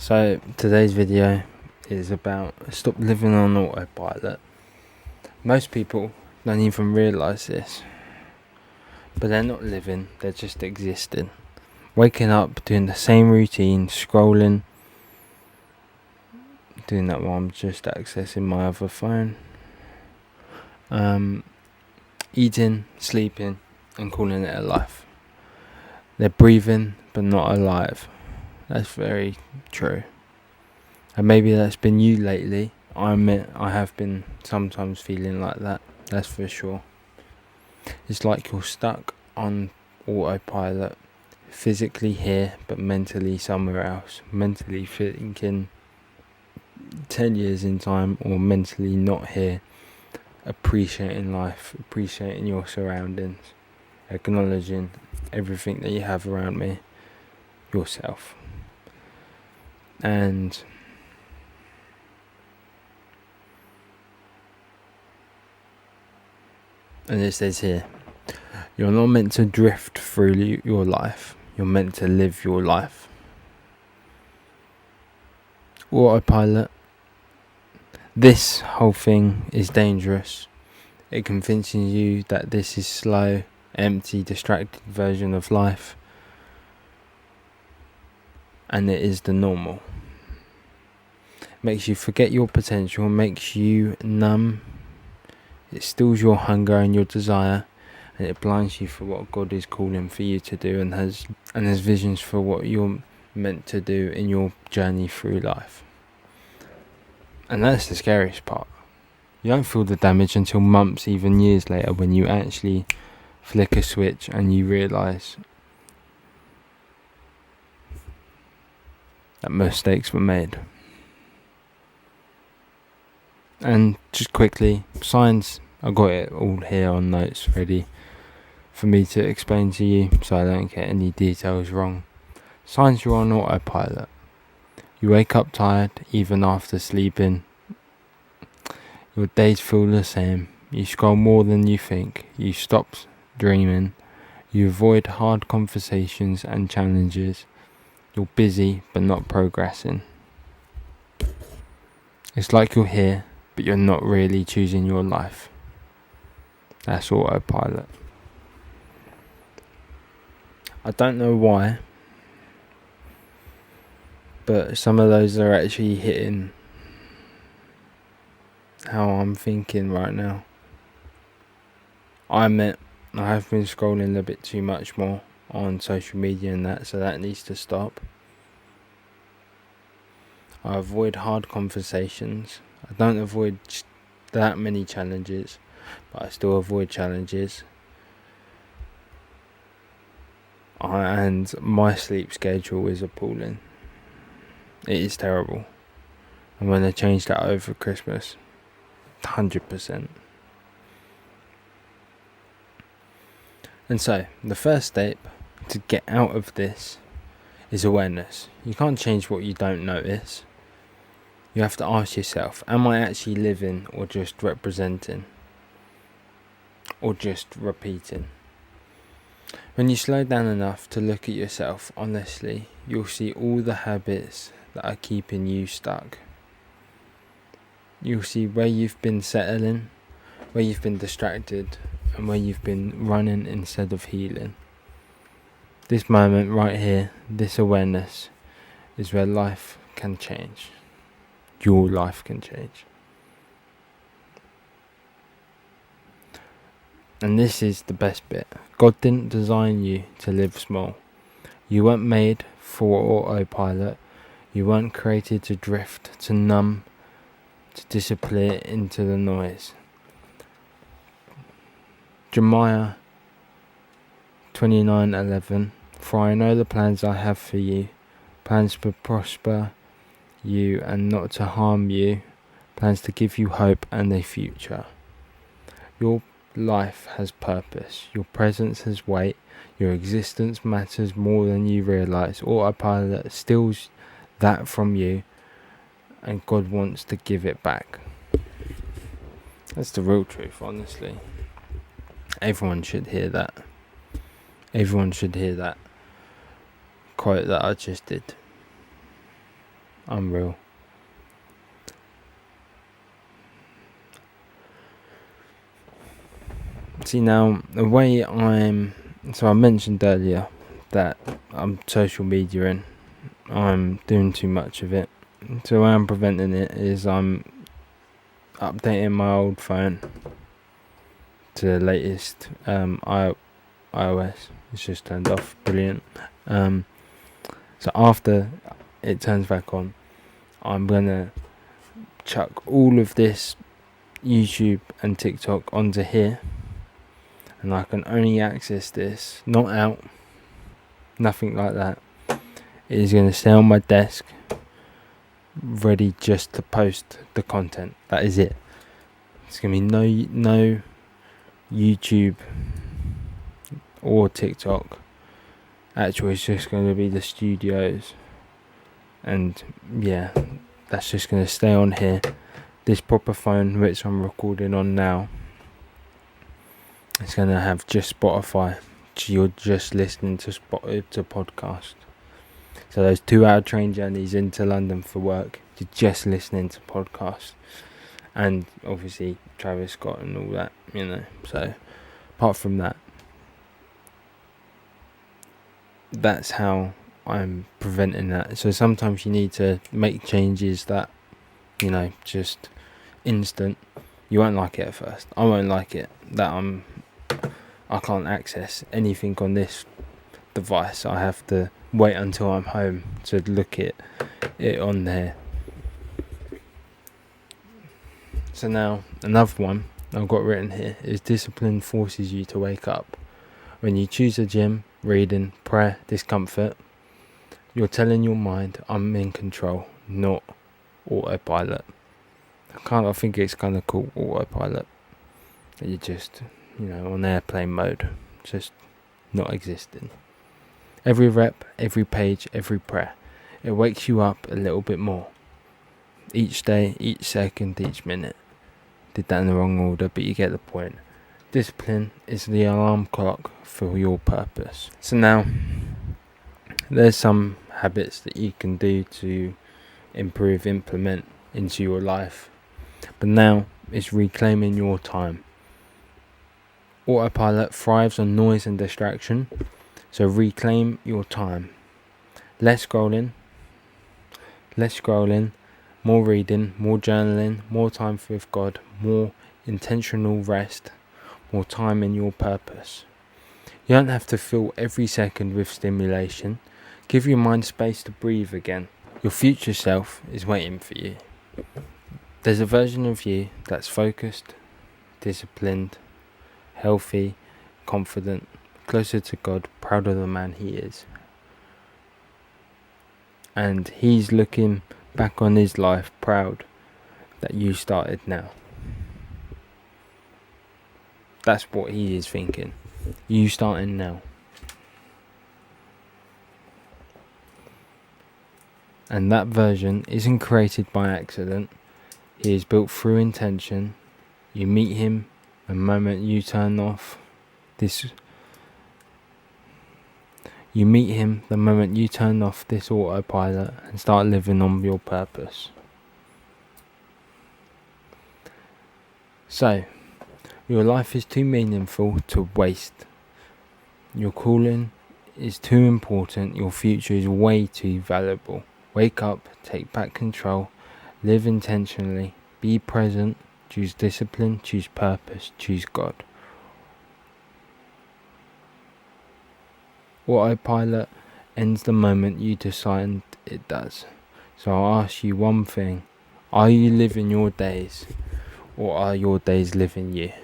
So today's video is about stop living on autopilot. Most people don't even realise this, but they're not living, they're just existing. Waking up, doing the same routine, scrolling, doing that while I'm just accessing my other phone, eating, sleeping and calling it a life. They're breathing but not alive. That's very true. And maybe that's been you lately. I admit I have been sometimes feeling like that, that's for sure. It's like you're stuck on autopilot, physically here but mentally somewhere else. Mentally thinking 10 years in time, or mentally not here, appreciating life, appreciating your surroundings, acknowledging everything that you have around me, yourself. And it says here, you're not meant to drift through your life, you're meant to live your life. Autopilot, this whole thing is dangerous. It convinces you that this is slow, empty, distracted version of life, and it is the normal. Makes you forget your potential, makes you numb. It stills your hunger and your desire, and it blinds you for what God is calling for you to do, and has visions for what you're meant to do in your journey through life. And that's the scariest part. You don't feel the damage until months, even years later, when you actually flick a switch and you realise that mistakes were made. And just quickly, signs, I got it all here on notes ready for me to explain to you so I don't get any details wrong. Signs you're on autopilot. You wake up tired even after sleeping. Your days feel the same. You scroll more than you think. You stop dreaming. You avoid hard conversations and challenges. You're busy but not progressing. It's like you're here, but you're not really choosing your life. That's autopilot. I don't know why, but some of those are actually hitting how I'm thinking right now. I admit I have been scrolling a bit too much more on social media and that, so that needs to stop. I avoid hard conversations. I don't avoid that many challenges, but I still avoid challenges. And my sleep schedule is appalling. It is terrible. I'm going to change that over Christmas. 100%. And so, the first step to get out of this is awareness. You can't change what you don't notice. You have to ask yourself, am I actually living or just representing? Or just repeating? When you slow down enough to look at yourself honestly, you'll see all the habits that are keeping you stuck. You'll see where you've been settling, where you've been distracted, and where you've been running instead of healing. This moment right here, this awareness, is where life can change. Your life can change. And this is the best bit. God didn't design you to live small. You weren't made for autopilot. You weren't created to drift, to numb, to disappear into the noise. Jeremiah 29:11. For I know the plans I have for you, plans to prosper you and not to harm you, plans to give you hope and a future. Your life has purpose. Your presence has weight. Your existence matters more than you realise. Autopilot steals that from you, and God wants to give it back. That's the real truth, honestly. Everyone should hear that. Everyone should hear that quote that I just did. unreal. See, now the way I mentioned earlier that I'm social media and I'm doing too much of it. So the way I'm preventing it is I'm updating my old phone to the latest iOS. It's just turned off. Brilliant. So after it turns back on, I'm gonna chuck all of this YouTube and TikTok onto here, and I can only access this, not out, nothing like that. It is going to stay on my desk, ready just to post the content. That is it. It's going to be no YouTube or TikTok. Actually, it's just going to be the studios, and yeah, that's just going to stay on here. This proper phone which I'm recording on now, it's going to have just Spotify, so you're just listening to podcast. So those 2-hour train journeys into London for work, you're just listening to podcasts, and obviously Travis Scott and all that, so apart from that, that's how I'm preventing that. So sometimes you need to make changes that, just instant. You won't like it at first. I won't like it that I can't access anything on this device. I have to wait until I'm home to look at it on there. So now another one I've got written here is discipline forces you to wake up. When you choose a gym, reading, prayer, discomfort, you're telling your mind, I'm in control, not autopilot. I think it's kind of cool, autopilot. You're just, on airplane mode, just not existing. Every rep, every page, every prayer, it wakes you up a little bit more. Each day, each second, each minute. Did that in the wrong order, but you get the point. Discipline is the alarm clock for your purpose. So now, there's some habits that you can do to implement into your life. But now, it's reclaiming your time. Autopilot thrives on noise and distraction, so reclaim your time. Less scrolling, more reading, more journaling, more time with God, more intentional rest, more time in your purpose. You don't have to fill every second with stimulation. Give your mind space to breathe again. Your future self is waiting for you. There's a version of you that's focused, disciplined, healthy, confident, closer to God, proud of the man he is. And he's looking back on his life proud that you started now. That's what he is thinking. You starting now. And that version isn't created by accident. He is built through intention. You meet him the moment you turn off this. You meet him the moment you turn off this autopilot and start living on your purpose. So, your life is too meaningful to waste. Your calling is too important. Your future is way too valuable. Wake up, take back control, live intentionally, be present, choose discipline, choose purpose, choose God. Autopilot ends the moment you decide it does. So I'll ask you one thing. Are you living your days, or are your days living you?